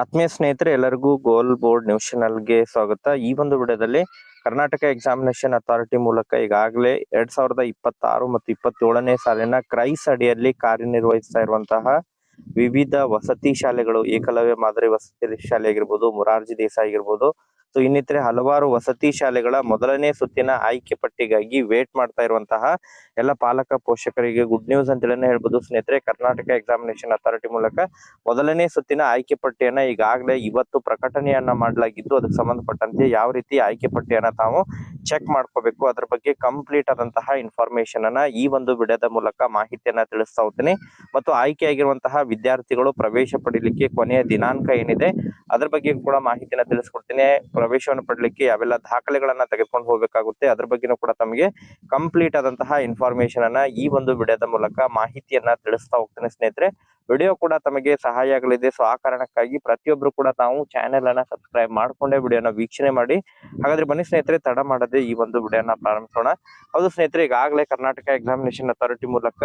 ಆತ್ಮೀಯ ಸ್ನೇಹಿತರೆ, ಎಲ್ಲರಿಗೂ ಗೋಲ್ ಬೋರ್ಡ್ ನ್ಯೂಸ್ ಚಾನಲ್ಗೆ ಸ್ವಾಗತ. ಈ ಒಂದು ವಿಡಿಯೋದಲ್ಲಿ ಕರ್ನಾಟಕ ಎಕ್ಸಾಮಿನೇಷನ್ ಅಥಾರಿಟಿ ಮೂಲಕ ಈಗಾಗಲೇ 2026 ಮತ್ತು 27ನೇ ಸಾಲಿನ ಕ್ರೈಸ್ ಅಡಿಯಲ್ಲಿ ಕಾರ್ಯನಿರ್ವಹಿಸ್ತಾ ಇರುವಂತಹ ವಿವಿಧ ವಸತಿ ಶಾಲೆಗಳು, ಏಕಲವ್ಯ ಮಾದರಿ ವಸತಿ ಶಾಲೆ ಆಗಿರ್ಬೋದು, ಮೊರಾರ್ಜಿ ದೇಸಾಯಿ ಆಗಿರ್ಬೋದು, ಸೊ ಇನ್ನಿತರೆ ಹಲವಾರು ವಸತಿ ಶಾಲೆಗಳ ಮೊದಲನೇ ಸುತ್ತಿನ ಆಯ್ಕೆ ಪಟ್ಟಿಗಾಗಿ ವೇಟ್ ಮಾಡ್ತಾ ಇರುವಂತಹ ಎಲ್ಲ ಪಾಲಕ ಪೋಷಕರಿಗೆ ಗುಡ್ ನ್ಯೂಸ್ ಅಂತೇಳಿ ಹೇಳ್ಬೋದು ಸ್ನೇಹಿತರೆ. ಕರ್ನಾಟಕ ಎಕ್ಸಾಮಿನೇಷನ್ ಅಥಾರಿಟಿ ಮೂಲಕ ಮೊದಲನೇ ಸುತ್ತಿನ ಆಯ್ಕೆ ಪಟ್ಟಿಯನ್ನ ಈಗಾಗಲೇ ಇವತ್ತು ಪ್ರಕಟಣೆಯನ್ನ ಮಾಡಲಾಗಿದ್ದು, ಅದಕ್ಕೆ ಸಂಬಂಧಪಟ್ಟಂತೆ ಯಾವ ರೀತಿ ಆಯ್ಕೆ ಪಟ್ಟಿಯನ್ನ ತಾವು ಚೆಕ್ ಮಾಡ್ಕೋಬೇಕು, ಅದ್ರ ಬಗ್ಗೆ ಕಂಪ್ಲೀಟ್ ಆದಂತಹ ಇನ್ಫಾರ್ಮೇಶನ್ ಅನ್ನ ಈ ಒಂದು ವಿಡಿಯೋದ ಮೂಲಕ ಮಾಹಿತಿಯನ್ನ ತಿಳಿಸ್ತಾ ಹೋಗ್ತೀನಿ. ಮತ್ತು ಆಯ್ಕೆಯಾಗಿರುವಂತಹ ವಿದ್ಯಾರ್ಥಿಗಳು ಪ್ರವೇಶ ಪಡೀಲಿಕ್ಕೆ ಕೊನೆಯ ದಿನಾಂಕ ಏನಿದೆ ಅದ್ರ ಬಗ್ಗೆ ಕೂಡ ಮಾಹಿತಿಯನ್ನ ತಿಳಿಸ್ಕೊಡ್ತೀನಿ. ಪ್ರವೇಶವನ್ನು ಪಡಲಿಕ್ಕೆ ಯಾವೆಲ್ಲ ದಾಖಲೆಗಳನ್ನ ತೆಗೆದುಕೊಂಡು ಹೋಗಬೇಕಾಗುತ್ತೆ ಅದ್ರ ಬಗ್ಗೆನೂ ಕೂಡ ತಮಗೆ ಕಂಪ್ಲೀಟ್ ಆದಂತಹ ಇನ್ಫಾರ್ಮೇಶನ್ ಅನ್ನ ಈ ಒಂದು ವಿಡಿಯೋದ ಮೂಲಕ ಮಾಹಿತಿಯನ್ನ ತಿಳಿಸ್ತಾ ಹೋಗ್ತೇನೆ ಸ್ನೇಹಿತರೆ. ವಿಡಿಯೋ ಕೂಡ ತಮಗೆ ಸಹಾಯ ಆಗಲಿದೆ. ಸೊ ಆ ಕಾರಣಕ್ಕಾಗಿ ಪ್ರತಿಯೊಬ್ರು ಕೂಡ ತಾವು ಚಾನೆಲ್ ಅನ್ನ ಸಬ್ಸ್ಕ್ರೈಬ್ ಮಾಡ್ಕೊಂಡೇ ವಿಡಿಯೋನ ವೀಕ್ಷಣೆ ಮಾಡಿ. ಹಾಗಾದ್ರೆ ಬನ್ನಿ ಸ್ನೇಹಿತರೆ, ತಡ ಮಾಡದೆ ಈ ಒಂದು ವಿಡಿಯೋನ ಪ್ರಾರಂಭಿಸೋಣ. ಹೌದು ಸ್ನೇಹಿತರೆ, ಈಗಾಗಲೇ ಕರ್ನಾಟಕ ಎಕ್ಸಾಮಿನೇಷನ್ ಅಥಾರಿಟಿ ಮೂಲಕ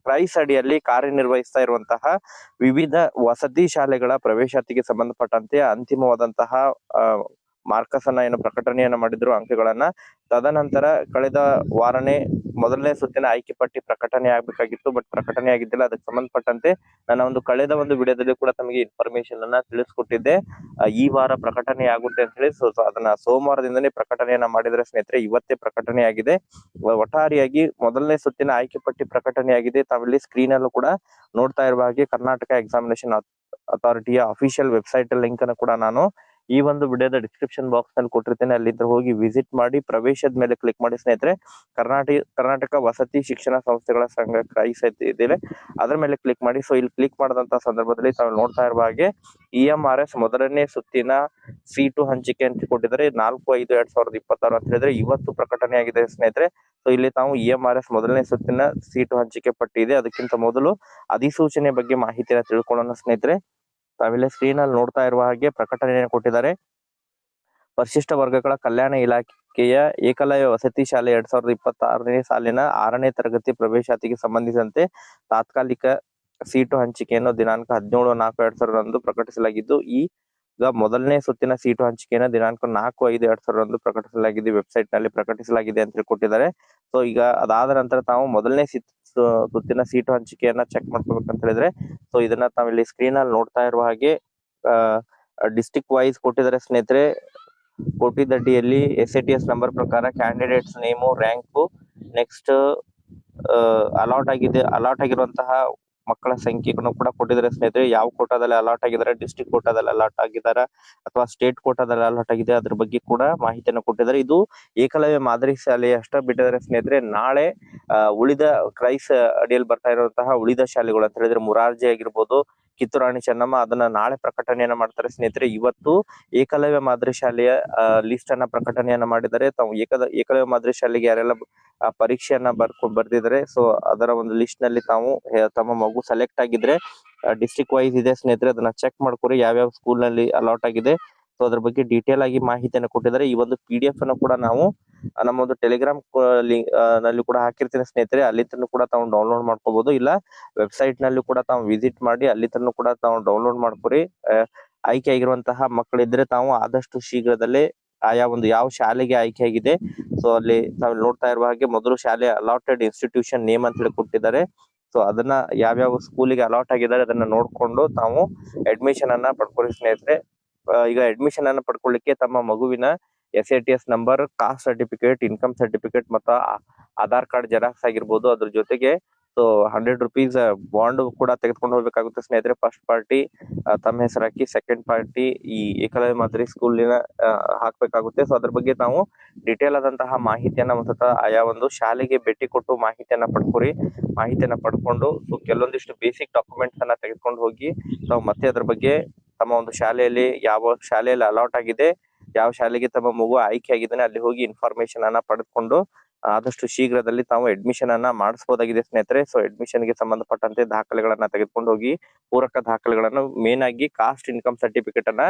ಕ್ರೈಸ್ ಅಡಿಯಲ್ಲಿ ಕಾರ್ಯನಿರ್ವಹಿಸ್ತಾ ಇರುವಂತಹ ವಿವಿಧ ವಸತಿ ಶಾಲೆಗಳ ಪ್ರವೇಶಾತಿಗೆ ಸಂಬಂಧಪಟ್ಟಂತೆ ಅಂತಿಮವಾದಂತಹ ಮಾರ್ಕಸ್ ಅನ್ನ ಏನು ಪ್ರಕಟಣೆಯನ್ನ ಮಾಡಿದ್ರು, ಅಂಕಗಳನ್ನ. ತದನಂತರ ಕಳೆದ ವಾರನೇ ಮೊದಲನೇ ಸುತ್ತಿನ ಆಯ್ಕೆ ಪಟ್ಟಿ ಪ್ರಕಟಣೆ ಆಗ್ಬೇಕಾಗಿತ್ತು, ಬಟ್ ಪ್ರಕಟಣೆ ಆಗಿದ್ದಿಲ್ಲ. ಅದಕ್ಕೆ ಸಂಬಂಧಪಟ್ಟಂತೆ ನನ್ನ ಒಂದು ಕಳೆದ ಒಂದು ವಿಡಿಯೋದಲ್ಲಿ ಕೂಡ ತಮಗೆ ಇನ್ಫಾರ್ಮೇಶನ್ ಅನ್ನ ತಿಳಿಸ್ಕೊಟ್ಟಿದ್ದೆ. ಈ ವಾರ ಪ್ರಕಟಣೆ ಆಗುತ್ತೆ ಅಂತ ಹೇಳಿ. ಸೊ ಅದನ್ನ ಸೋಮವಾರದಿಂದನೇ ಪ್ರಕಟಣೆಯನ್ನ ಮಾಡಿದ್ರೆ ಸ್ನೇಹಿತರೆ, ಇವತ್ತೇ ಪ್ರಕಟಣೆ ಆಗಿದೆ. ಒಟ್ಟಾರೆಯಾಗಿ ಮೊದಲನೇ ಸುತ್ತಿನ ಆಯ್ಕೆ ಪಟ್ಟಿ ಪ್ರಕಟಣೆ ಆಗಿದೆ. ತಾವಿಲ್ಲಿ ಸ್ಕ್ರೀನ್ ಅಲ್ಲೂ ಕೂಡ ನೋಡ್ತಾ ಇರುವ ಹಾಗೆ ಕರ್ನಾಟಕ ಎಕ್ಸಾಮಿನೇಷನ್ ಅಥಾರಿಟಿಯ ಅಫಿಷಿಯಲ್ ವೆಬ್ಸೈಟ್ ಲಿಂಕ್ ಅನ್ನು ಕೂಡ ನಾನು ಈ ಒಂದು ವಿಡಿಯೋದ ಡಿಸ್ಕ್ರಿಪ್ಷನ್ ಬಾಕ್ಸ್ ನಲ್ಲಿ ಕೊಟ್ಟಿರ್ತೇನೆ. ಅಲ್ಲಿಂದ ಹೋಗಿ ವಿಸಿಟ್ ಮಾಡಿ ಪ್ರವೇಶದ ಮೇಲೆ ಕ್ಲಿಕ್ ಮಾಡಿ ಸ್ನೇಹಿತರೆ. ಕರ್ನಾಟಕ ವಸತಿ ಶಿಕ್ಷಣ ಸಂಸ್ಥೆಗಳ ಸಂಘ ಕ್ರೈಸ್ ಇದೆ, ಅದರ ಮೇಲೆ ಕ್ಲಿಕ್ ಮಾಡಿ. ಸೊ ಇಲ್ಲಿ ಕ್ಲಿಕ್ ಮಾಡಿದಂತ ಸಂದರ್ಭದಲ್ಲಿ ತಾವು ನೋಡ್ತಾ ಇರುವ ಹಾಗೆ EMRS ಮೊದಲನೇ ಸುತ್ತಿನ ಸೀಟು ಹಂಚಿಕೆ ಅಂತ ಕೊಟ್ಟಿದ್ದಾರೆ. 4/5/2026 ಅಂತ ಹೇಳಿದ್ರೆ ಇವತ್ತು ಪ್ರಕಟಣೆ ಆಗಿದೆ ಸ್ನೇಹಿತರೆ. ಸೊ ಇಲ್ಲಿ ತಾವು EMRS ಮೊದಲನೇ ಸುತ್ತಿನ ಸೀಟು ಹಂಚಿಕೆ ಪಟ್ಟಿ ಇದೆ. ಅದಕ್ಕಿಂತ ಮೊದಲು ಅಧಿಸೂಚನೆ ಬಗ್ಗೆ ಮಾಹಿತಿಯನ್ನು ತಿಳ್ಕೊಳ್ಳೋಣ ಸ್ನೇಹಿತರೆ. ತಾವಿಲ್ಲಿ ಸ್ಕ್ರೀನ್ ಅಲ್ಲಿ ನೋಡ್ತಾ ಇರುವ ಹಾಗೆ ಪ್ರಕಟಣೆಯನ್ನು ಕೊಟ್ಟಿದ್ದಾರೆ. ಪರಿಶಿಷ್ಟ ವರ್ಗಗಳ ಕಲ್ಯಾಣ ಇಲಾಖೆಯ ಏಕಲವ್ಯ ವಸತಿ ಶಾಲೆ 2026ನೇ ಸಾಲಿನ 6ನೇ ತರಗತಿ ಪ್ರವೇಶಾತಿಗೆ ಸಂಬಂಧಿಸಿದಂತೆ ತಾತ್ಕಾಲಿಕ ಸೀಟು ಹಂಚಿಕೆಯನ್ನು ದಿನಾಂಕ 17/4/2000 ಪ್ರಕಟಿಸಲಾಗಿದ್ದು, ಈಗ ಮೊದಲನೇ ಸುತ್ತಿನ ಸೀಟು ಹಂಚಿಕೆಯನ್ನು ದಿನಾಂಕ 4/5/2000 ಪ್ರಕಟಿಸಲಾಗಿದೆ, ವೆಬ್ಸೈಟ್ ನಲ್ಲಿ ಪ್ರಕಟಿಸಲಾಗಿದೆ ಅಂತ ಕೊಟ್ಟಿದ್ದಾರೆ. ಸೊ ಈಗ ಅದಾದ ನಂತರ ತಾವು ಮೊದಲನೇ ಸುತ್ತಿನ ಸೀಟು ಹಂಚಿಕೆಯನ್ನ ಚೆಕ್ ಮಾಡ್ಕೋಬೇಕಂತ ಹೇಳಿದ್ರೆ, ಸೊ ಇದನ್ನ ತಾವಿಲ್ಲಿ ಸ್ಕ್ರೀನ್ ಅಲ್ಲಿ ನೋಡ್ತಾ ಇರುವ ಹಾಗೆ ಡಿಸ್ಟ್ರಿಕ್ಟ್ ವೈಸ್ ಕೊಟ್ಟಿದ್ದಾರೆ ಸ್ನೇಹಿತರೆ. ಕೋಟಿದಡ್ಡಿಯಲ್ಲಿ SATS ನಂಬರ್ ಪ್ರಕಾರ candidates name, rank, next allot ಆಗಿರುವಂತಹ ಮಕ್ಕಳ ಸಂಖ್ಯೆಯನ್ನು ಕೂಡ ಕೊಟ್ಟಿದ್ದಾರೆ ಸ್ನೇಹಿತರೆ. ಯಾವ ಕೋಟಾದಲ್ಲಿ ಅಲಾಟ್ ಆಗಿದ್ದಾರೆ, ಡಿಸ್ಟ್ರಿಕ್ಟ್ ಕೋಟಾದಲ್ಲಿ ಅಲಾಟ್ ಆಗಿದ್ದಾರೆ ಅಥವಾ ಸ್ಟೇಟ್ ಕೋಟಾದಲ್ಲಿ ಅಲಾಟ್ ಆಗಿದೆ, ಅದ್ರ ಬಗ್ಗೆ ಕೂಡ ಮಾಹಿತಿಯನ್ನು ಕೊಟ್ಟಿದ್ದಾರೆ. ಇದು ಏಕಲವ್ಯ ಮಾದರಿ ಶಾಲೆ ಅಷ್ಟ ಬಿಟ್ಟಿದ್ದಾರೆ ಸ್ನೇಹಿತರೆ. ನಾಳೆ ಉಳಿದ ಕ್ರೈಸ್ ಅಡಿಯಲ್ಲಿ ಬರ್ತಾ ಇರುವಂತಹ ಉಳಿದ ಶಾಲೆಗಳು ಅಂತ ಹೇಳಿದ್ರೆ ಮೊರಾರ್ಜಿ ಆಗಿರ್ಬೋದು, ಕಿತ್ತೂರು ರಾಣಿ ಚೆನ್ನಮ್ಮ, ಅದನ್ನ ನಾಳೆ ಪ್ರಕಟಣೆಯನ್ನ ಮಾಡ್ತಾರೆ ಸ್ನೇಹಿತರೆ. ಇವತ್ತು ಏಕಲವ್ಯ ಮಾದರಿ ಶಾಲೆಯ ಲಿಸ್ಟ್ ಅನ್ನ ಪ್ರಕಟಣೆಯನ್ನ ಮಾಡಿದ್ದಾರೆ. ತಾವು ಏಕಲವ್ಯ ಮಾದರಿ ಶಾಲೆಗೆ ಯಾರೆಲ್ಲ ಪರೀಕ್ಷೆಯನ್ನ ಬರ್ದಿದ್ದಾರೆ, ಸೊ ಅದರ ಒಂದು ಲಿಸ್ಟ್ ನಲ್ಲಿ ತಾವು ತಮ್ಮ ಮಗು ಸೆಲೆಕ್ಟ್ ಆಗಿದ್ರೆ ಡಿಸ್ಟ್ರಿಕ್ಟ್ ವೈಸ್ ಇದೆ ಸ್ನೇಹಿತರೆ, ಅದನ್ನ ಚೆಕ್ ಮಾಡ್ಕೊರಿ ಯಾವ್ಯಾವ ಸ್ಕೂಲ್ ನಲ್ಲಿ ಅಲಾಟ್ ಆಗಿದೆ. ಸೊ ಅದ್ರ ಬಗ್ಗೆ ಡೀಟೇಲ್ ಆಗಿ ಮಾಹಿತಿಯನ್ನು ಕೊಟ್ಟಿದ್ದಾರೆ. ಈ ಒಂದು PDF ಅನ್ನು ಕೂಡ ನಾವು ನಮ್ಮ ಒಂದು ಟೆಲಿಗ್ರಾಮ್ ನಲ್ಲಿ ಕೂಡ ಹಾಕಿರ್ತೀನಿ ಸ್ನೇಹಿತರೆ. ಅಲ್ಲಿ ತನಕ ಕೂಡ ತಾವು ಡೌನ್ಲೋಡ್ ಮಾಡ್ಕೋಬಹುದು, ಇಲ್ಲ ವೆಬ್ಸೈಟ್ ನಲ್ಲಿ ಕೂಡ ತಾವು ವಿಸಿಟ್ ಮಾಡಿ ಅಲ್ಲಿ ತನಕ ಕೂಡ ತಾವು ಡೌನ್ಲೋಡ್ ಮಾಡ್ಕೊರಿ. ಆಯ್ಕೆ ಆಗಿರುವಂತಹ ಮಕ್ಕಳಿದ್ರೆ ತಾವು ಆದಷ್ಟು ಶೀಘ್ರದಲ್ಲೇ ಆಯಾ ಒಂದು ಯಾವ ಶಾಲೆಗೆ ಆಯ್ಕೆ ಆಗಿದೆ, ಸೊ ಅಲ್ಲಿ ತಾವು ನೋಡ್ತಾ ಇರುವ ಹಾಗೆ ಮೊದಲು ಶಾಲೆ ಅಲಾಟೆಡ್ ಇನ್ಸ್ಟಿಟ್ಯೂಷನ್ ನೇಮ್ ಅಂತ ಹೇಳಿ ಕೊಟ್ಟಿದ್ದಾರೆ. ಸೊ ಅದನ್ನ ಯಾವ್ಯಾವ ಸ್ಕೂಲಿಗೆ ಅಲಾಟ್ ಆಗಿದ್ದಾರೆ ಅದನ್ನ ನೋಡ್ಕೊಂಡು ತಾವು ಅಡ್ಮಿಷನ್ ಅನ್ನ ಪಡ್ಕೊಳ್ಳಿ ಸ್ನೇಹಿತರೆ. ಈಗ ಅಡ್ಮಿಷನ್ ಅನ್ನ ಪಡ್ಕೊಳ್ಳಿಕ್ಕೆ ತಮ್ಮ ಮಗುವಿನ SATS number, caste certificate, income certificate ಮತ್ತು ಆಧಾರ್ ಕಾರ್ಡ್ ಜೆರಾಕ್ಸ್ ಆಗಿರ್ಬೋದು. ಅದ್ರ ಜೊತೆಗೆ ಸೊ 100 ರೂಪೀಸ್ ಬಾಂಡ್ ಕೂಡ ತೆಗೆದುಕೊಂಡು ಹೋಗ್ಬೇಕಾಗುತ್ತೆ ಸ್ನೇಹಿತರೆ. ಫಸ್ಟ್ ಪಾರ್ಟಿ ತಮ್ಮ ಹೆಸರು ಹಾಕಿ, ಸೆಕೆಂಡ್ ಪಾರ್ಟಿ ಈ ಏಕಲವ್ಯ ಮಾದರಿ ಸ್ಕೂಲಿನ ಹಾಕ್ಬೇಕಾಗುತ್ತೆ. ಸೊ ಅದ್ರ ಬಗ್ಗೆ ತಾವು ಡಿಟೇಲ್ ಆದಂತಹ ಮಾಹಿತಿಯನ್ನ ಒಂದು ಆಯಾ ಒಂದು ಶಾಲೆಗೆ ಭೇಟಿ ಕೊಟ್ಟು ಮಾಹಿತಿಯನ್ನ ಪಡ್ಕೊರಿ. ಮಾಹಿತಿಯನ್ನ ಪಡ್ಕೊಂಡು ಸೊ ಕೆಲವೊಂದಿಷ್ಟು ಬೇಸಿಕ್ ಡಾಕ್ಯುಮೆಂಟ್ಸ್ ಅನ್ನ ತೆಗೆದುಕೊಂಡು ಹೋಗಿ ತಾವು ಮತ್ತೆ ಅದ್ರ ಬಗ್ಗೆ ತಮ್ಮ ಒಂದು ಶಾಲೆಯಲ್ಲಿ ಯಾವ ಶಾಲೆಯಲ್ಲಿ ಅಲಾಟ್ ಆಗಿದೆ, ಯಾವ ಶಾಲೆಗೆ ತಮ್ಮ ಮಗು ಆಯ್ಕೆ ಆಗಿದ್ದಾನೆ ಅಲ್ಲಿ ಹೋಗಿ ಇನ್ಫಾರ್ಮೇಶನ್ ಅನ್ನ ಪಡೆದುಕೊಂಡು ಆದಷ್ಟು ಶೀಘ್ರದಲ್ಲಿ ತಾವು ಅಡ್ಮಿಷನ್ ಅನ್ನ ಮಾಡಿಸಬಹುದಾಗಿದೆ ಸ್ನೇಹಿತರೆ. ಸೊ ಅಡ್ಮಿಷನ್ ಗೆ ಸಂಬಂಧಪಟ್ಟಂತೆ ದಾಖಲೆಗಳನ್ನ ತೆಗೆದುಕೊಂಡು ಹೋಗಿ ಪೂರಕ ದಾಖಲೆಗಳನ್ನು ಮೇನ್ ಆಗಿ ಕಾಸ್ಟ್ ಇನ್ಕಮ್ ಸರ್ಟಿಫಿಕೇಟ್ ಅನ್ನ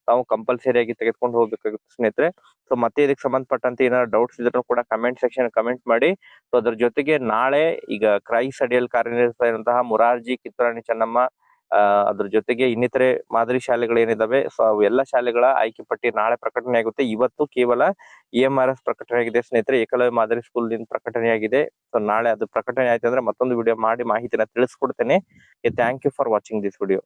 ತಾವು ಕಂಪಲ್ಸರಿ ಆಗಿ ತೆಗೆದುಕೊಂಡು ಹೋಗ್ಬೇಕಾಗುತ್ತೆ ಸ್ನೇಹಿತರೆ. ಸೊ ಮತ್ತೆ ಇದಕ್ಕೆ ಸಂಬಂಧಪಟ್ಟಂತೆ ಏನಾದ್ರು ಡೌಟ್ಸ್ ಇದ್ರೂ ಕೂಡ ಕಮೆಂಟ್ ಸೆಕ್ಷನ್ ಕಮೆಂಟ್ ಮಾಡಿ. ಸೊ ಅದ್ರ ಜೊತೆಗೆ ನಾಳೆ ಈಗ ಕ್ರೈಸ್ ಅಡಿಯಲ್ಲಿ ಕಾರ್ಯನಿರ್ವಹಿಸ್ತಾ ಇರುವಂತಹ ಮೊರಾರ್ಜಿ, ಕಿತ್ತೂರು ರಾಣಿ ಚೆನ್ನಮ್ಮ, ಅದ್ರ ಜೊತೆಗೆ ಇನ್ನಿತರೆ ಮಾದರಿ ಶಾಲೆಗಳೇನಿದಾವೆ ಸೊ ಅವು ಎಲ್ಲ ಶಾಲೆಗಳ ಆಯ್ಕೆ ಪಟ್ಟಿ ನಾಳೆ ಪ್ರಕಟಣೆ ಆಗುತ್ತೆ. ಇವತ್ತು ಕೇವಲ EMRS ಪ್ರಕಟಣೆ ಆಗಿದೆ ಸ್ನೇಹಿತರೆ. ಏಕಲವ್ಯ ಮಾದರಿ ಸ್ಕೂಲ್ ನಿಂದ ಪ್ರಕಟಣೆ ಆಗಿದೆ. ಸೊ ನಾಳೆ ಅದು ಪ್ರಕಟಣೆ ಆಯ್ತು ಅಂದ್ರೆ ಮತ್ತೊಂದು ವಿಡಿಯೋ ಮಾಡಿ ಮಾಹಿತಿನ ತಿಳಿಸ್ಕೊಡ್ತೇನೆ. Thank you for watching this video.